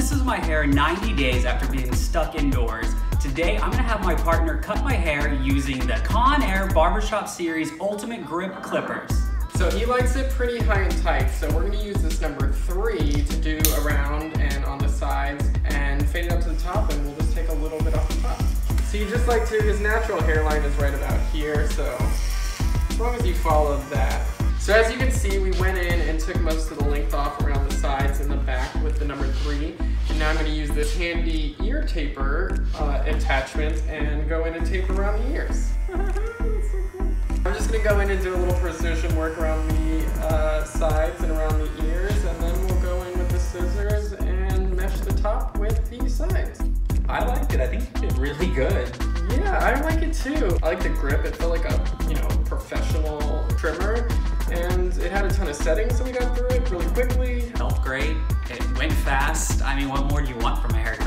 This is my hair 90 days after being stuck indoors. Today, I'm gonna have my partner cut my hair using the CONAIR Barbershop Series Ultimate Grip Clippers. So he likes it pretty high and tight, so we're gonna use this number 3 to do around and on the sides and fade it up to the top, and we'll just take a little bit off the top. So you just like to, his natural hairline is right about here, so as long as you follow that. So as you can see, we went in and took most of the length off around the sides and the back with the number 3. And now I'm going to use this handy ear taper attachment and go in and tape around the ears. I'm just going to go in and do a little precision work around the sides and around the ears, and then we'll go in with the scissors and mesh the top with the sides. I liked it. I think you did really good. Yeah, I like it too. I like the grip. It felt like a, professional trimmer, and it had a ton of settings, so we got through it really quickly. Felt great. It went fast. I mean, what more do you want from a haircut?